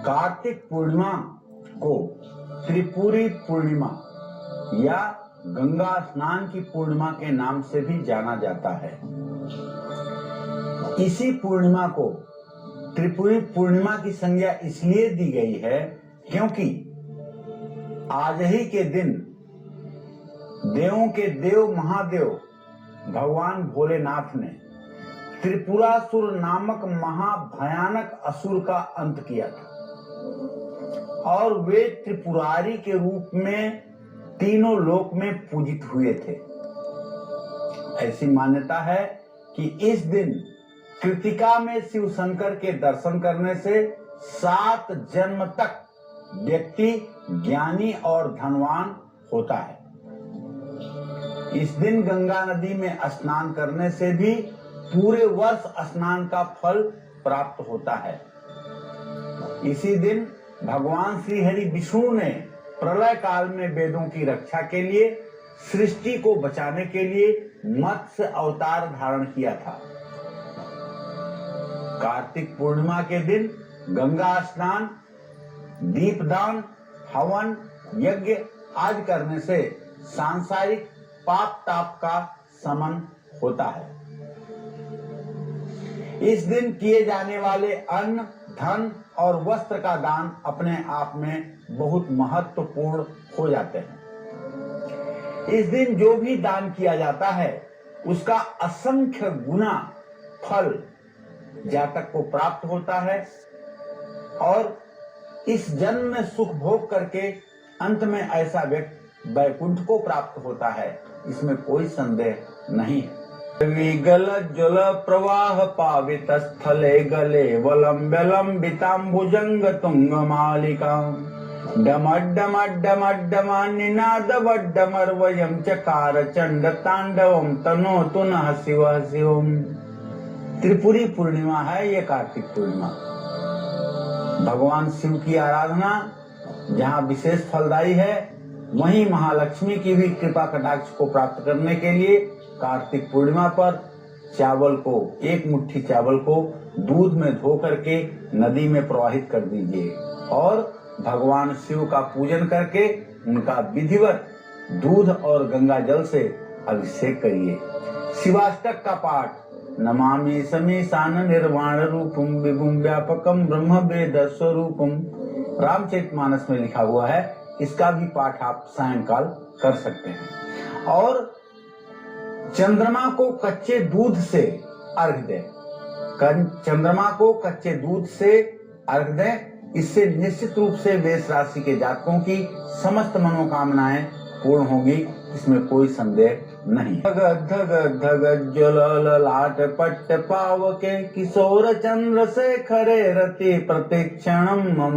कार्तिक पूर्णिमा को त्रिपुरी पूर्णिमा या गंगा स्नान की पूर्णिमा के नाम से भी जाना जाता है। इसी पूर्णिमा को त्रिपुरी पूर्णिमा की संज्ञा इसलिए दी गई है क्योंकि आज ही के दिन देवों के देव महादेव भगवान भोलेनाथ ने त्रिपुरासुर नामक महाभयानक असुर का अंत किया था और वे त्रिपुरारी के रूप में तीनों लोक में पूजित हुए थे। ऐसी मान्यता है कि इस दिन कृतिका में शिव शंकर के दर्शन करने से 7 जन्म तक व्यक्ति ज्ञानी और धनवान होता है। इस दिन गंगा नदी में स्नान करने से भी पूरे वर्ष स्नान का फल प्राप्त होता है। इसी दिन भगवान श्री हरि विष्णु ने प्रलय काल में वेदों की रक्षा के लिए सृष्टि को बचाने के लिए मत्स्य अवतार धारण किया था। कार्तिक पूर्णिमा के दिन गंगा स्नान, दीपदान, हवन, यज्ञ आदि करने से सांसारिक पाप ताप का शमन होता है। इस दिन किए जाने वाले अन्न, धन और वस्त्र का दान अपने आप में बहुत महत्वपूर्ण हो जाते हैं। इस दिन जो भी दान किया जाता है उसका असंख्य गुना फल जातक को प्राप्त होता है और इस जन्म में सुख भोग करके अंत में ऐसा व्यक्ति वैकुंठ को प्राप्त होता है, इसमें कोई संदेह नहीं है। विगल जल प्रवाह पावित स्थले गले वलंबिताम्बुजंग तुंग मालिका डमड्डमड्डमड्डमानिनाद वड्डमर्वयं चकार चंड तांडवम तनोतु नः शिवः शिवम्। त्रिपुरी पूर्णिमा है ये कार्तिक पूर्णिमा। भगवान शिव की आराधना जहाँ विशेष फलदायी है, वहीं महालक्ष्मी की भी कृपा कटाक्ष को प्राप्त करने के लिए कार्तिक पूर्णिमा पर चावल को, एक मुट्ठी चावल को दूध में धो करके नदी में प्रवाहित कर दीजिए और भगवान शिव का पूजन करके उनका विधिवत दूध और गंगा जल से अभिषेक करिए। शिवाष्टक का पाठ नमामि समीशान निर्वाण रूपम विभुम व्यापकम ब्रह्म वेद स्वरूपम रामचरितमानस में लिखा हुआ है। इसका भी पाठ आप सायंकाल कर सकते हैं। और चंद्रमा को कच्चे दूध से अर्घ दें। चंद्रमा को कच्चे दूध से अर्घ दें। इससे निश्चित रूप से मेष राशि के जातकों की समस्त मनोकामनाएं पूर्ण होगी, इसमें कोई संदेह नहीं। धग धग धग ज्वल ललाट पट्ट पावके किशोर चंद्र से खरे रति प्रतिक्षणम मम।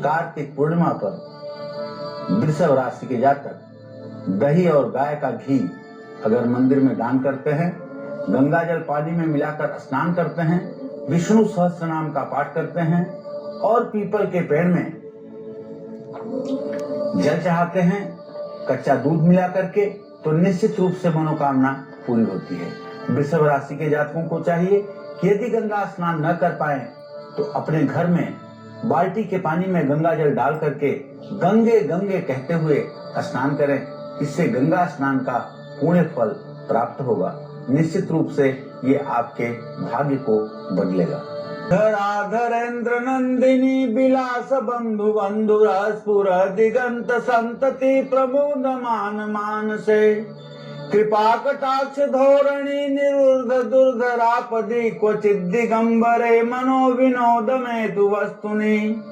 कार्तिक पूर्णिमा पर वृषभ राशि के जातक दही और गाय का घी अगर मंदिर में दान करते हैं, गंगा जल पानी में मिलाकर स्नान करते हैं, विष्णु सहस्त्र नाम का पाठ करते हैं और पीपल के पेड़ में जल चढ़ाते हैं कच्चा दूध मिला करके, तो निश्चित रूप से मनोकामना पूरी होती है। वृषभ राशि के जातकों को चाहिए कि यदि गंगा स्नान न कर पाए तो अपने घर में बाल्टी के पानी में गंगा जल डाल करके गंगे गंगे कहते हुए स्नान करें। इससे गंगा स्नान का पुण्य फल प्राप्त होगा। निश्चित रूप से ये आपके भाग्य को बदलेगा। धराधरेन्द्र नंदिनी विलास बंधु बंधुरा स्फुर दिगंत संतति प्रमोदमान मानसे कृपा कटाक्ष धोरणी निरुद्ध दुर्धरापदि क्वचित दिगंबरे मनो विनोद में तु वस्तुनि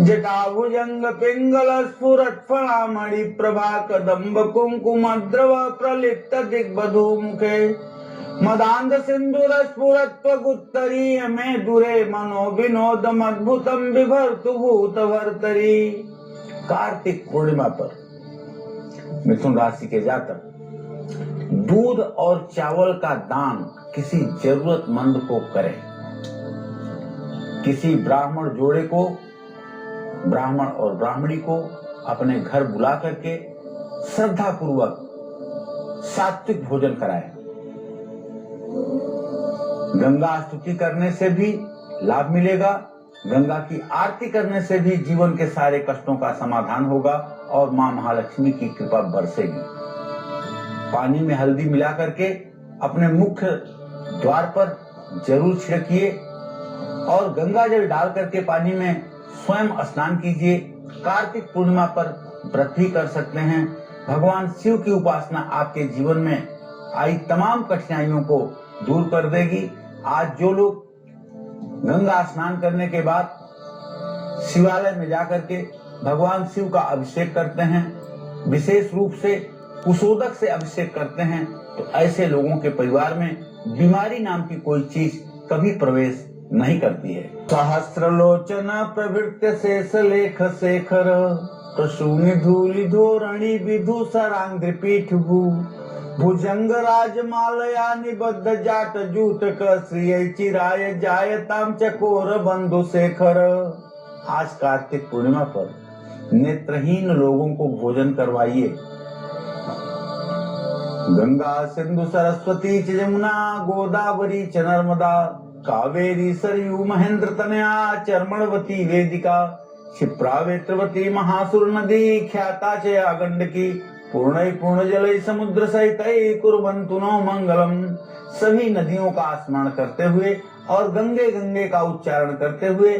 जटाभुजंग पिंगल स्फुरत् फलामणि प्रभा कदम्ब कुंकुम द्रव प्रलिप्त दिग्बधू मुखे मदांध सिंधुर स्फुरत्वगुत्तरीय में दुरे मनो विनोद अद्भुतम विभर्तु भूत भर्तरी। कार्तिक पूर्णिमा पर मिथुन राशि के जातक दूध और चावल का दान किसी जरूरतमंद को करें। किसी ब्राह्मण जोड़े को, ब्राह्मण और ब्राह्मणी को अपने घर बुला करके श्रद्धा पूर्वक सात्विक भोजन कराएं। गंगा स्तुति करने से भी लाभ मिलेगा गंगा की आरती करने से भी जीवन के सारे कष्टों का समाधान होगा और मां महालक्ष्मी की कृपा बरसेगी। पानी में हल्दी मिला करके अपने मुख्य द्वार पर जरूर छिड़किए और गंगा जल डाल करके पानी में स्वयं स्नान कीजिए। कार्तिक पूर्णिमा पर व्रत भी कर सकते हैं। भगवान शिव की उपासना आपके जीवन में आई तमाम कठिनाइयों को दूर कर देगी। आज जो लोग गंगा स्नान करने के बाद शिवालय में जाकर के भगवान शिव का अभिषेक करते हैं, विशेष रूप से कुशोदक से अभिषेक करते हैं, तो ऐसे लोगों के परिवार में बीमारी नाम की कोई चीज कभी प्रवेश नहीं करती है। सहस्रलोचन प्रवृत्त शेष लेख शेखर प्रसूनि धूलि धोरणी विधुसरांध्र पीठ भू भुजंग राजमालया निबद्ध जाट जूटक श्रिय चिराय जायताम चकोर बंधु शेखर। आज कार्तिक पूर्णिमा पर नेत्रहीन लोगों को भोजन करवाइए। गंगा सिंधु सरस्वती च यमुना गोदावरी च नर्मदा कावेरी सरयू महेंद्र तनया चर्मणवती वेदिका क्षिप्रा वेत्रवती महासुर नदी ख्याता च गंडकी पूर्ण जल समुद्र सहित कुर्वन्तु नो मंगलम। सभी नदियों का स्मरण करते हुए और गंगे गंगे का उच्चारण करते हुए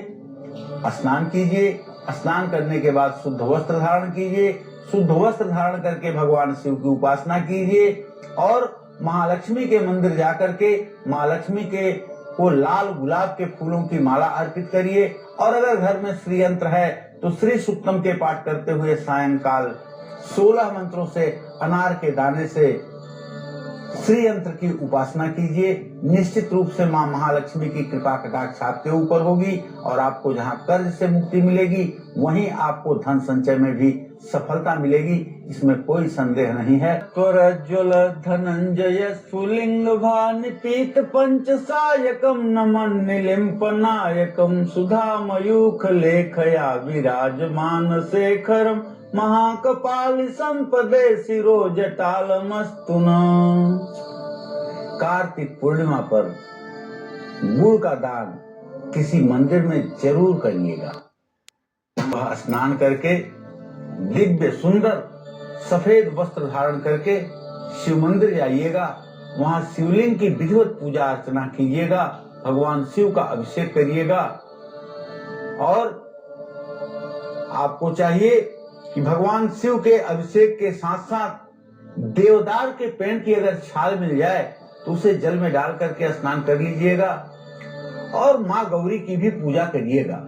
स्नान कीजिए। स्नान करने के बाद शुद्ध वस्त्र धारण कीजिए। शुद्ध वस्त्र धारण करके भगवान शिव की उपासना कीजिए और महालक्ष्मी के मंदिर जाकर के महालक्ष्मी के को लाल गुलाब के फूलों की माला अर्पित करिए। और अगर घर में श्री यंत्र है तो श्री सूक्तम के पाठ करते हुए सायंकाल 16 मंत्रों से अनार के दाने से श्री यंत्र की उपासना कीजिए। निश्चित रूप से मां महालक्ष्मी की कृपा कटाक्ष आपके ऊपर होगी और आपको जहां कर्ज से मुक्ति मिलेगी वहीं आपको धन संचय में भी सफलता मिलेगी, इसमें कोई संदेह नहीं है। त्वरज्वल धनंजय स्फुलिंग भानि पीत पंच सायकम नमन निलिम्प नायकम सुधा मयूख लेखया विराजमान शेखरम महाकपाल संपदे शिरो जटाल मस्तुन। कार्तिक पूर्णिमा पर गुड़ का दान किसी मंदिर में जरूर करिएगा। वह स्नान करके दिव्य सुंदर सफेद वस्त्र धारण करके शिव मंदिर जाइएगा। वहां शिवलिंग की विधिवत पूजा अर्चना कीजिएगा। भगवान शिव का अभिषेक करिएगा और आपको चाहिए कि भगवान शिव के अभिषेक के साथ साथ देवदार के पेड़ की अगर छाल मिल जाए तो उसे जल में डाल करके स्नान कर लीजिएगा और माँ गौरी की भी पूजा करिएगा।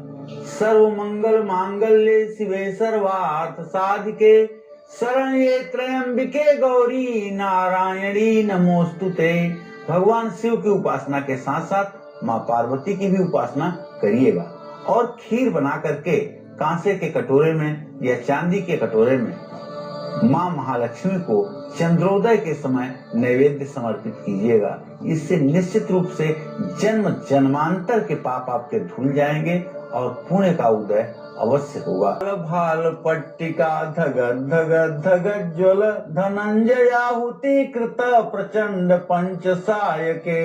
सर्व मंगल मांगल्ये शिवे सर्वार्थ साधिके शरण्ये त्र्यंबिके गौरी नारायणी नमोस्तुते। भगवान शिव की उपासना के साथ साथ माँ पार्वती की भी उपासना करिएगा और खीर बना करके कांसे के कटोरे में या चांदी के कटोरे में मां महालक्ष्मी को चंद्रोदय के समय नैवेद्य समर्पित कीजिएगा। इससे निश्चित रूप से जन्म जन्मांतर के पाप आपके धुल जाएंगे और पुण्य का उदय अवश्य होगा। भाल पट्टिका धगद धगद धगद ज्वल धनंजयाहुति कृत प्रचंड पंच सायके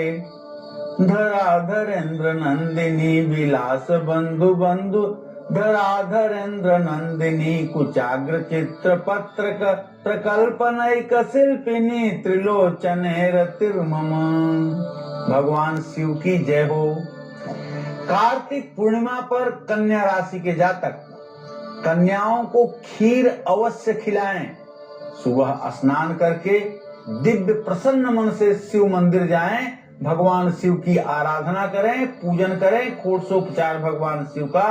धराधरेन्द्र नंदिनी विलास बंधु बंधु धराधरेन्द्र नंदिनी कुचाग्र चित्र पत्रक प्रकल्पनैक शिल्पिनी त्रिलोचने रतिर्मम। भगवान शिव की जय हो। कार्तिक पूर्णिमा पर कन्या राशि के जातक कन्याओं को खीर अवश्य खिलाएं। सुबह स्नान करके दिव्य प्रसन्न मन से शिव मंदिर जाएं, भगवान शिव की आराधना करें, पूजन करें। षोडशोपचार भगवान शिव का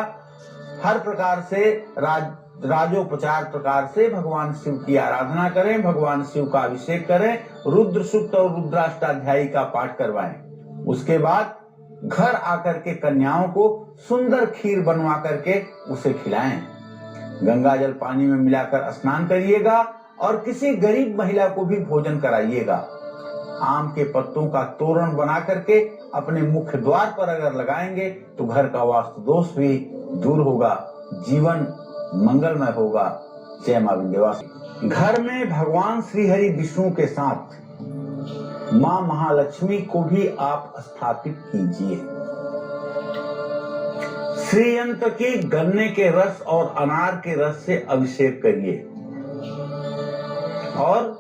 हर प्रकार से राजोपचार प्रकार से भगवान शिव की आराधना करें, भगवान शिव का अभिषेक करें, रुद्र सूक्त और रुद्राष्टाध्यायी का पाठ करवाएं। उसके बाद घर आकर के कन्याओं को सुंदर खीर बनवा करके उसे खिलाएं। गंगा जल पानी में मिलाकर स्नान करिएगा और किसी गरीब महिला को भी भोजन कराइएगा। आम के पत्तों का तोरण बना करके अपने मुख्य द्वार पर अगर लगाएंगे तो घर का वास्तु दोष भी दूर होगा, जीवन मंगलमय होगा। जय मां विंध्यवासिनी। घर में भगवान श्री हरि विष्णु के साथ मां महालक्ष्मी को भी आप स्थापित कीजिए। श्री यंत्र की गन्ने के रस और अनार के रस से अभिषेक करिए। और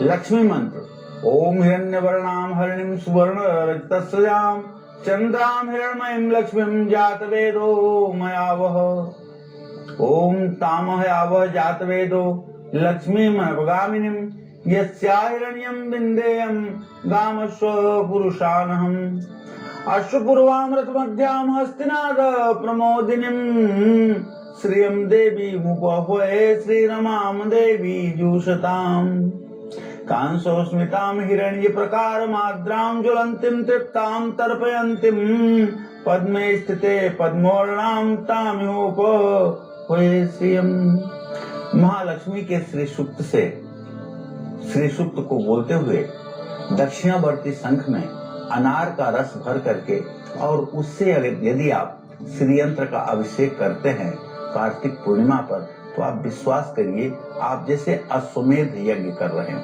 लक्ष्मी मंत्र, ओम हिरण्यवर्णाम हरिणीं सुवर्ण रजतस्याम चंद्राम हिरण्मयीं लक्ष्मीं जातवेदो मयावह। ओम तामहयावह जातवेदो लक्ष्मीं अवगामिनीं यस्या हिरण्यं विन्देयं गामस्व पुरुषानहम्। अश्वपूर्वामृत मध्याम हस्तिनाद प्रमोदिनीं श्रियं देवी मुपह्वये श्रीरमां देवी जुषताम्। कांसोस्मितां हिरण्य प्रकार माद्रां ज्वलन्तीं तृप्तां तर्पयन्तीं पद्मे स्थिते पद्मवर्णां तामिहोपह्वये श्रियम्। महालक्ष्मी के श्री सूक्त से श्री सूक्त को बोलते हुए दक्षिणावर्ती शंख में अनार का रस भर करके और उससे यदि आप श्री यंत्र का अभिषेक करते हैं कार्तिक पूर्णिमा पर, तो आप विश्वास करिए आप जैसे अश्वमेध यज्ञ कर रहे हो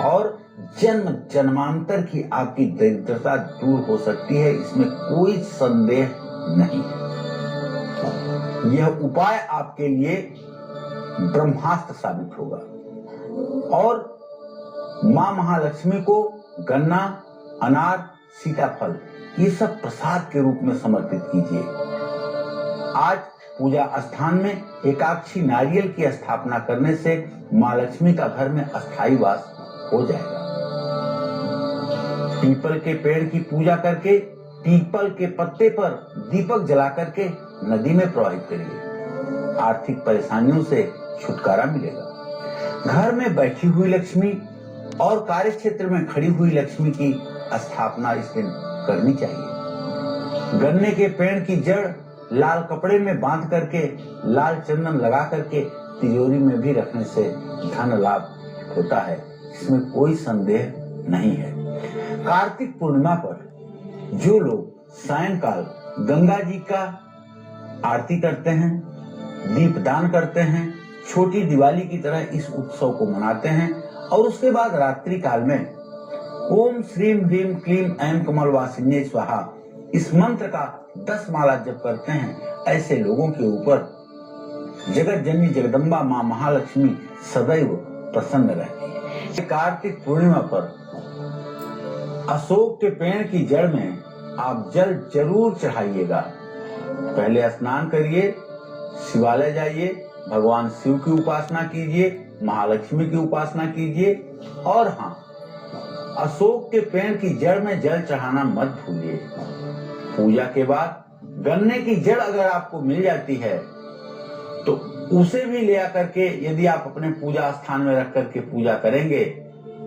और जन्म जन्मांतर की आपकी दरिद्रता दूर हो सकती है, इसमें कोई संदेह नहीं। यह उपाय आपके लिए ब्रह्मास्त्र साबित होगा। और मां महालक्ष्मी को गन्ना, अनार, सीताफल ये सब प्रसाद के रूप में समर्पित कीजिए। आज पूजा स्थान में एकाक्षी नारियल की स्थापना करने से मां लक्ष्मी का घर में अस्थायी वास हो जाएगा। पीपल के पेड़ की पूजा करके पीपल के पत्ते पर दीपक जला करके नदी में प्रवाहित करिए। आर्थिक परेशानियों से छुटकारा मिलेगा। घर में बैठी हुई लक्ष्मी और कार्य क्षेत्र में खड़ी हुई लक्ष्मी की स्थापना इस दिन करनी चाहिए। गन्ने के पेड़ की जड़ लाल कपड़े में बांध करके लाल चंदन लगा करके तिजोरी में भी रखने से धन लाभ होता है, इसमें कोई संदेह नहीं है। कार्तिक पूर्णिमा पर जो लोग सायंकाल गंगा जी का आरती करते हैं, दीपदान करते हैं, छोटी दिवाली की तरह इस उत्सव को मनाते हैं और उसके बाद रात्रि काल में ओम श्रीम ह्रीम क्लीम ऐं कमलवासिन्ये स्वाहा इस मंत्र का 10 माला जप करते हैं, ऐसे लोगों के ऊपर जगत जननी जगदम्बा मां महालक्ष्मी सदैव प्रसन्न रहती है। कार्तिक पूर्णिमा पर अशोक के पेड़ की जड़ में आप जल जरूर चढ़ाइएगा। पहले स्नान करिए, शिवालय जाइए, भगवान शिव की उपासना कीजिए, महालक्ष्मी की उपासना कीजिए और हाँ, अशोक के पेड़ की जड़ में जल चढ़ाना मत भूलिए। पूजा के बाद गन्ने की जड़ अगर आपको मिल जाती है तो उसे भी ले आकर के यदि आप अपने पूजा स्थान में रख करके पूजा करेंगे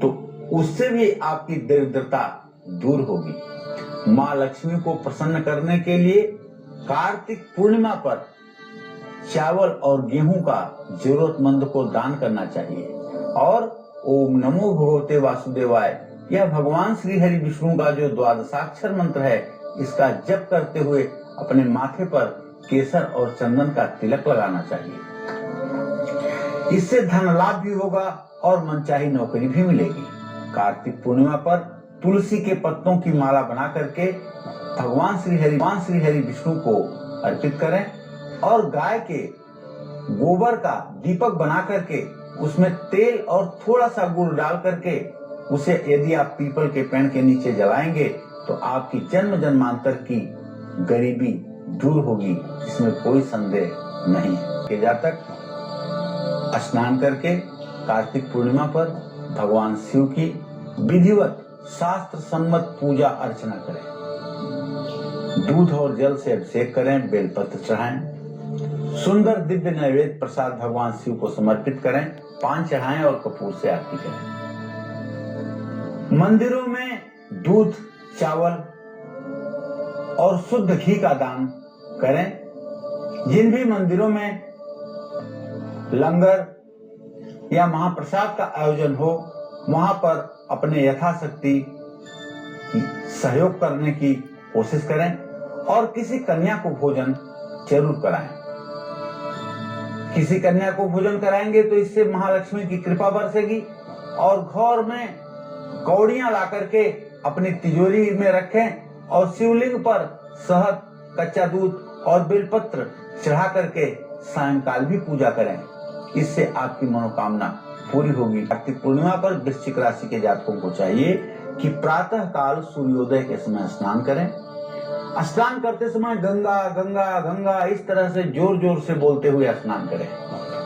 तो उससे भी आपकी दरिद्रता दूर होगी। माँ लक्ष्मी को प्रसन्न करने के लिए कार्तिक पूर्णिमा पर चावल और गेहूं का जरूरतमंद को दान करना चाहिए। और ओम नमो भगवते वासुदेवाय यह भगवान श्री हरि विष्णु का जो द्वादशाक्षर मंत्र है, इसका जप करते हुए अपने माथे पर केसर और चंदन का तिलक लगाना चाहिए। इससे धन लाभ भी होगा और मनचाही नौकरी भी मिलेगी। कार्तिक पूर्णिमा पर तुलसी के पत्तों की माला बना करके भगवान श्री हरि विष्णु को अर्पित करें और गाय के गोबर का दीपक बना करके उसमें तेल और थोड़ा सा गुड़ डाल करके उसे यदि आप पीपल के पेड़ के नीचे जलाएंगे तो आपकी जन्म जन्मांतर की गरीबी दूर होगी, इसमें कोई संदेह नहीं है। जातक स्नान करके कार्तिक पूर्णिमा पर भगवान शिव की विधिवत शास्त्र सम्मत पूजा अर्चना करें। दूध और जल से अभिषेक करें, बेलपत्र चढ़ाएं, सुंदर दिव्य नैवेद्य प्रसाद भगवान शिव को समर्पित करें, पान चढ़ाएं और कपूर से आरती करें। मंदिरों में दूध, चावल और शुद्ध घी का दान करें। जिन भी मंदिरों में लंगर या महाप्रसाद का आयोजन हो वहां पर अपने यथाशक्ति सहयोग करने की कोशिश करें और किसी कन्या को भोजन जरूर कराएं। किसी कन्या को भोजन कराएंगे तो इससे महालक्ष्मी की कृपा बरसेगी और घर में कौड़ियां ला करके अपनी तिजोरी में रखें और शिवलिंग पर शहद कच्चा दूध और बेलपत्र चढ़ा करके सायंकाल भी पूजा करें। इससे आपकी मनोकामना पूरी होगी। कार्तिक पूर्णिमा पर वृश्चिक राशि के जातकों को चाहिए कि प्रातः काल सूर्योदय के समय स्नान करें। स्नान करते समय गंगा गंगा गंगा इस तरह से जोर जोर से बोलते हुए स्नान करें।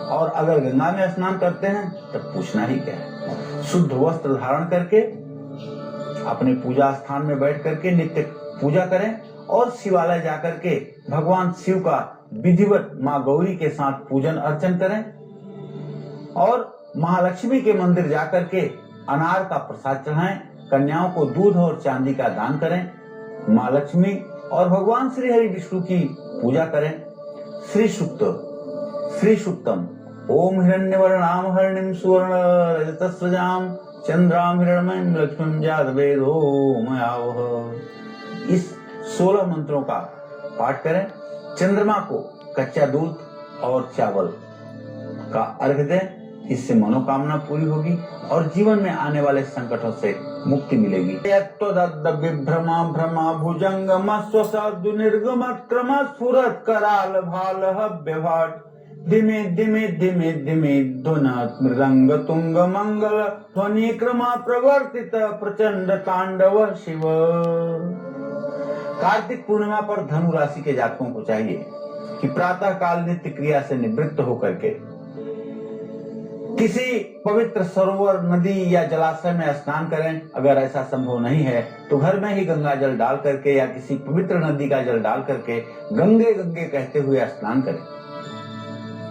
और अगर गंगा में स्नान करते हैं तब पूछना ही क्या है। शुद्ध वस्त्र धारण करके अपने पूजा स्थान में बैठ करके नित्य पूजा करें और शिवालय जाकर के भगवान शिव का विधिवत माँ गौरी के साथ पूजन अर्चन करें और महालक्ष्मी के मंदिर जाकर के अनार का प्रसाद चढ़ाएं। कन्याओं को दूध और चांदी का दान करें। माँ लक्ष्मी और भगवान श्री हरि विष्णु की पूजा करें। श्री सुक्तम ओम हिरण्यवर्णाम हरिणीम सुवर्ण रजतस्रजाम चंद्राम हिरण्मयीं लक्ष्मीं जातवेदो मयावह। इस 16 मंत्रों का पाठ करें। चंद्रमा को कच्चा दूध और चावल का अर्घ्य दें। इससे मनोकामना पूरी होगी और जीवन में आने वाले संकटों से मुक्ति मिलेगी। विभ्रमा भ्रमा भुजंगम स्वसद्दु निर्गम क्रम स्फुरत कराल भाल व्यभाट धिमे धिमे धिमे धिमे ध्वनत मृदंग तुंग मंगल ध्वनि क्रमा प्रवर्तित प्रचंड तांडव शिव। कार्तिक पूर्णिमा पर धनु राशि के जातकों को चाहिए कि प्रातः काल नित्य क्रिया से निवृत्त होकर के किसी पवित्र सरोवर, नदी या जलाशय में स्नान करें। अगर ऐसा संभव नहीं है तो घर में ही गंगा जल डाल करके या किसी पवित्र नदी का जल डाल करके गंगे गंगे कहते हुए स्नान करें।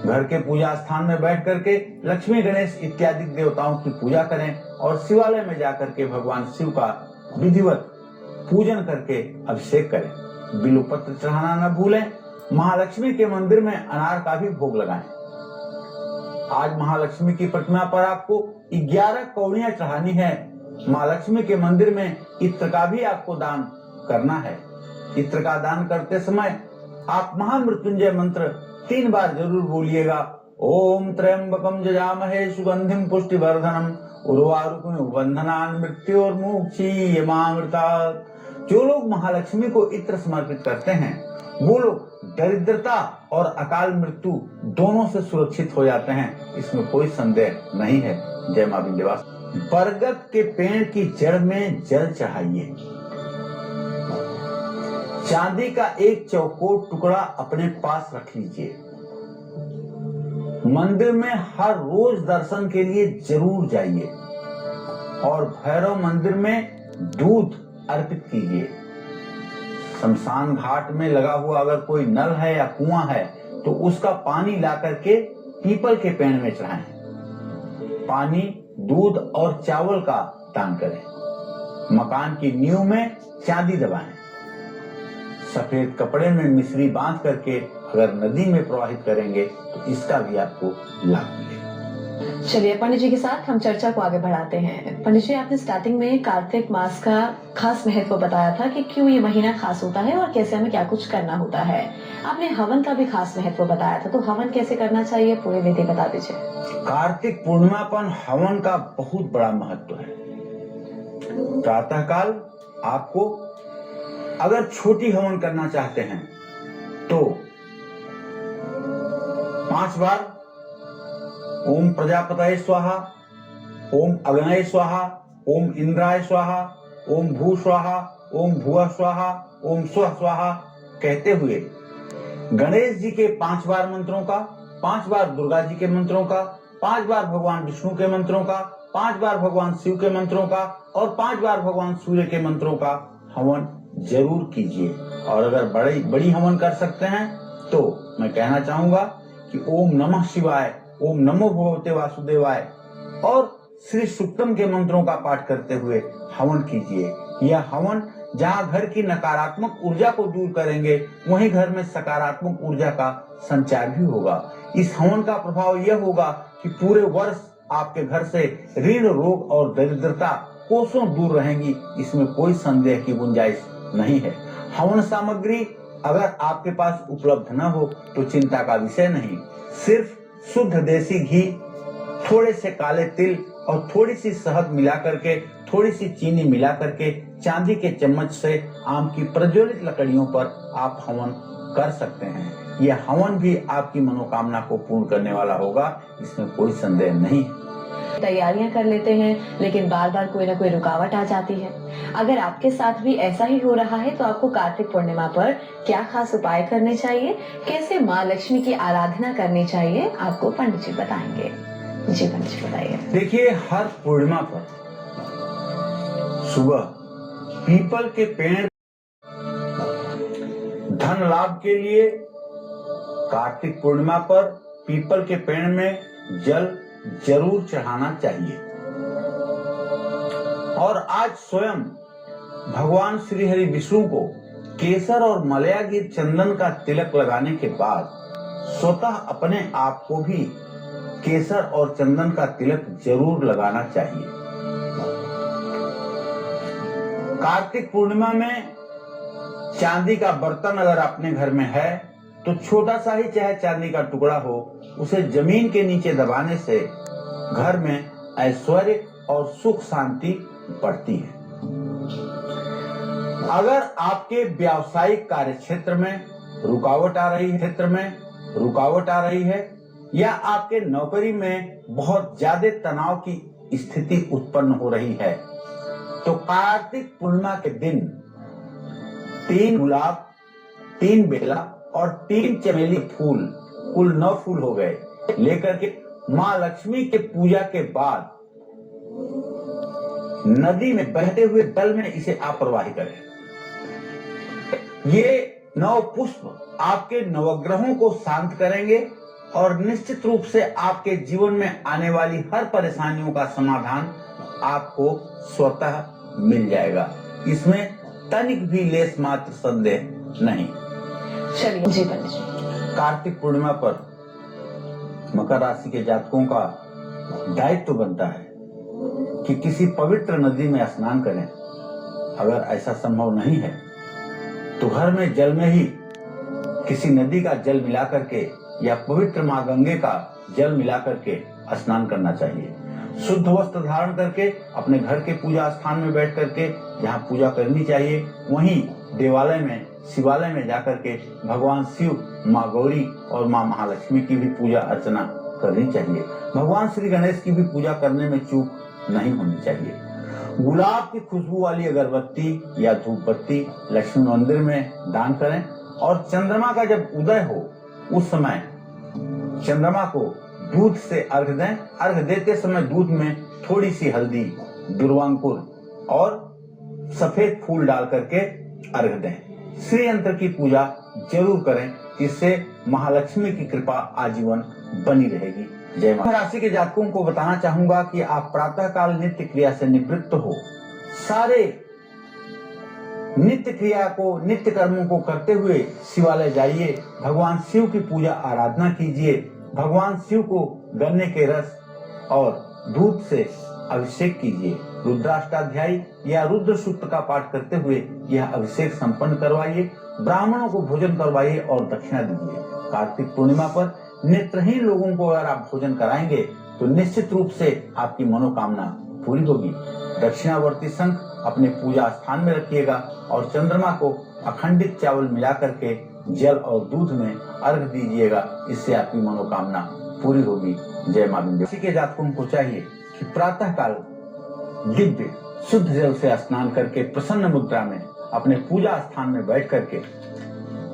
घर के पूजा स्थान में बैठ करके लक्ष्मी, गणेश इत्यादि देवताओं की पूजा करें और शिवालय में जाकर के भगवान शिव का विधिवत पूजन करके अभिषेक करें। बिल्वपत्र चढ़ाना न भूलें। महालक्ष्मी के मंदिर में अनार का भी भोग लगाएं। आज महालक्ष्मी की प्रतिमा पर आपको 11 कौड़ियां चढ़ानी है। महालक्ष्मी के मंदिर में इत्र का भी आपको दान करना है। इत्र का दान करते समय आप महामृत्युंजय मंत्र 3 बार जरूर बोलिएगा। ओम त्र्यंबकम जजामहे सुगंधिम पुष्टिवर्धनम उर्वारुकमिव बंधनान् मृत्योर्मुक्षीयमामृतात्। जो लोग महालक्ष्मी को इत्र समर्पित करते हैं वो लोग दरिद्रता और अकाल मृत्यु दोनों से सुरक्षित हो जाते हैं। इसमें कोई संदेह नहीं है। जय मां विंध्यवासिनी। बरगद के पेड़ की जड़ में जल चढ़ाइए। चांदी का एक चौकोर टुकड़ा अपने पास रख लीजिए। मंदिर में हर रोज दर्शन के लिए जरूर जाइए और भैरव मंदिर में दूध अर्पित कीजिए। शमशान घाट में लगा हुआ अगर कोई नल है या कुआं है तो उसका पानी ला करके पीपल के पेड़ में चढ़ाएं। पानी, दूध और चावल का दान करें। मकान की नींव में चांदी दबाएं। सफेद कपड़े में मिश्री बांध करके अगर नदी में प्रवाहित करेंगे तो इसका भी आपको लाभ मिलेगा। चलिए पंडित जी के साथ हम चर्चा को आगे बढ़ाते हैं। पंडित जी, आपने स्टार्टिंग में कार्तिक मास का खास महत्व बताया था कि क्यों ये महीना खास होता है और कैसे हमें क्या कुछ करना होता है। आपने हवन का भी खास महत्व बताया था, तो हवन कैसे करना चाहिए, पूरी विधि बता दीजिए। कार्तिक पूर्णिमा पर हवन का बहुत बड़ा महत्व है। प्रातः काल आपको अगर छोटी हवन करना चाहते हैं तो 5 बार ओम प्रजापतये स्वाहा, ओम अग्नये स्वाहा, ओम इंद्राय स्वाहा, ओम भू स्वाहा, ओम भुवः स्वाहा, ओम स्वः स्वाहा कहते हुए गणेश जी के 5 बार मंत्रों का, 5 बार दुर्गा जी के मंत्रों का, 5 बार भगवान विष्णु के मंत्रों का, 5 बार भगवान शिव के मंत्रों का और 5 बार भगवान सूर्य के मंत्रों का हवन जरूर कीजिए। और अगर बड़ी हवन कर सकते हैं तो मैं कहना चाहूंगा कि ओम नमः शिवाय, ओम नमो भगवते वासुदेवाय और श्री सुक्तम के मंत्रों का पाठ करते हुए हवन कीजिए। यह हवन जहाँ घर की नकारात्मक ऊर्जा को दूर करेंगे वहीं घर में सकारात्मक ऊर्जा का संचार भी होगा। इस हवन का प्रभाव यह होगा कि पूरे वर्ष आपके घर से ऋण, रोग और दरिद्रता कोसों दूर रहेंगी। इसमें कोई संदेह की गुंजाइश नहीं है। हवन सामग्री अगर आपके पास उपलब्ध न हो तो चिंता का विषय नहीं। सिर्फ शुद्ध देसी घी, थोड़े से काले तिल और थोड़ी सी शहद मिला करके, थोड़ी सी चीनी मिला करके चांदी के चम्मच से आम की प्रज्वलित लकड़ियों पर आप हवन कर सकते हैं। यह हवन भी आपकी मनोकामना को पूर्ण करने वाला होगा, इसमें कोई संदेह नहीं है। तैयारियां कर लेते हैं लेकिन बार बार कोई ना कोई रुकावट आ जाती है। अगर आपके साथ भी ऐसा ही हो रहा है तो आपको कार्तिक पूर्णिमा पर क्या खास उपाय करने चाहिए, कैसे माँ लक्ष्मी की आराधना करनी चाहिए, आपको पंडित जी बताएंगे। जी पंडित जी बताइए। देखिए, हर पूर्णिमा पर सुबह पीपल के पेड़ धन लाभ के लिए कार्तिक पूर्णिमा पर पीपल के पेड़ में जल जरूर चढ़ाना चाहिए। और आज स्वयं भगवान श्री हरि विष्णु को केसर और मलयागीर चंदन का तिलक लगाने के बाद स्वतः अपने आप को भी केसर और चंदन का तिलक जरूर लगाना चाहिए। कार्तिक पूर्णिमा में चांदी का बर्तन अगर अपने घर में है तो छोटा सा ही चाहे चांदी का टुकड़ा हो, उसे जमीन के नीचे दबाने से घर में ऐश्वर्य और सुख शांति बढ़ती है। अगर आपके व्यावसायिक कार्य क्षेत्र में रुकावट आ रही है या आपके नौकरी में बहुत ज्यादा तनाव की स्थिति उत्पन्न हो रही है, तो कार्तिक पूर्णिमा के दिन 3 गुलाब, 3 बेला और 3 चमेली फूल, कुल 9 फूल हो गए, लेकर के माँ लक्ष्मी के पूजा के बाद नदी में बहते हुए जल में इसे आप प्रवाहित करें। ये 9 पुष्प आपके नवग्रहों को शांत करेंगे और निश्चित रूप से आपके जीवन में आने वाली हर परेशानियों का समाधान आपको स्वतः मिल जाएगा। इसमें तनिक भी लेस मात्र संदेह नहीं। चलिए जी पंडित जी। कार्तिक पूर्णिमा पर मकर राशि के जातकों का दायित्व बनता है कि किसी पवित्र नदी में स्नान करें। अगर ऐसा संभव नहीं है तो घर में जल में ही किसी नदी का जल मिला करके या पवित्र माँ गंगे का जल मिला करके स्नान करना चाहिए। शुद्ध वस्त्र धारण करके अपने घर के पूजा स्थान में बैठ करके जहाँ पूजा करनी चाहिए, वहीं देवालय में, शिवालय में जाकर के भगवान शिव, माँ गौरी और माँ महालक्ष्मी की भी पूजा अर्चना करनी चाहिए। भगवान श्री गणेश की भी पूजा करने में चूक नहीं होनी चाहिए। गुलाब की खुशबू वाली अगरबत्ती या धूप बत्ती लक्ष्मी मंदिर में दान करें और चंद्रमा का जब उदय हो उस समय चंद्रमा को दूध से अर्घ दें। अर्घ देते समय दूध में थोड़ी सी हल्दी, दुर्वांकुर और सफेद फूल डाल करके अर्घ दें। श्री यंत्र की पूजा जरूर करें, इससे महालक्ष्मी की कृपा आजीवन बनी रहेगी। जय माता। राशि के जातकों को बताना चाहूंगा कि आप प्रातः काल नित्य क्रिया से निवृत्त हो सारे नित्य क्रिया को, नित्य कर्मों को करते हुए शिवालय जाइए, भगवान शिव की पूजा आराधना कीजिए। भगवान शिव को गन्ने के रस और दूध से अभिषेक कीजिए। रुद्राष्टाध्यायी या रुद्र सूक्त का पाठ करते हुए यह अभिषेक संपन्न करवाइए। ब्राह्मणों को भोजन करवाइए और दक्षिणा दीजिए। कार्तिक पूर्णिमा पर नेत्रहीन लोगों को अगर आप भोजन कराएंगे तो निश्चित रूप से आपकी मनोकामना पूरी होगी। दक्षिणावर्ती शंख अपने पूजा स्थान में रखिएगा और चंद्रमा को अखंडित चावल मिला करके जल और दूध में अर्घ दीजिएगा, इससे आपकी मनोकामना पूरी होगी। जय मां विंध्याचल। किसी के जातकों को चाहिए कि प्रातः काल दिव्य शुद्ध जल से स्नान करके प्रसन्न मुद्रा में अपने पूजा स्थान में बैठ करके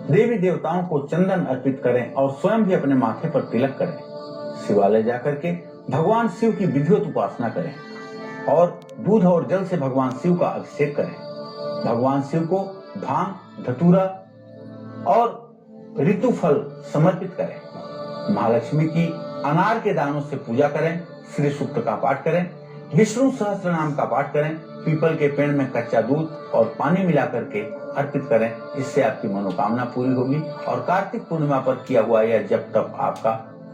देवी देवताओं को चंदन अर्पित करें और स्वयं भी अपने माथे पर तिलक करें। शिवालय जाकर के भगवान शिव की विधिवत उपासना करें और दूध और जल से भगवान शिव का अभिषेक करें। भगवान शिव को भांग, धतूरा और ऋतु फल समर्पित करें। महालक्ष्मी की अनार के दानों से पूजा करें। श्री सूक्त का पाठ करें। विष्णु सहस्त्र नाम का पाठ करें। पीपल के पेड़ में कच्चा दूध और पानी मिला करके अर्पित करें, इससे आपकी मनोकामना पूरी होगी और कार्तिक पूर्णिमा पर किया हुआ यह जब तक आपका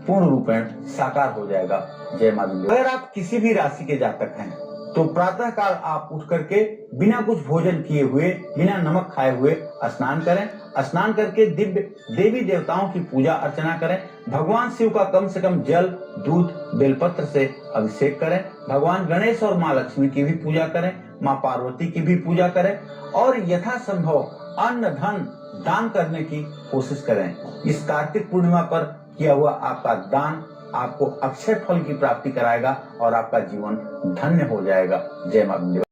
पूर्ण रूपेण साकार हो जाएगा। जय मां विंध्याचल। अगर आप किसी भी राशि के जातक हैं तो प्रातः काल आप उठ करके बिना कुछ भोजन किए हुए, बिना नमक खाए हुए स्नान करें। स्नान करके दिव्य देवी देवताओं की पूजा अर्चना करें। भगवान शिव का कम से कम जल, दूध, बेलपत्र से अभिषेक करें। भगवान गणेश और माँ लक्ष्मी की भी पूजा करें। माँ पार्वती की भी पूजा करें और यथासंभव अन्न धन दान करने की कोशिश करें। इस कार्तिक पूर्णिमा पर किया हुआ आपका दान आपको अक्षय फल की प्राप्ति कराएगा और आपका जीवन धन्य हो जाएगा। जय मां।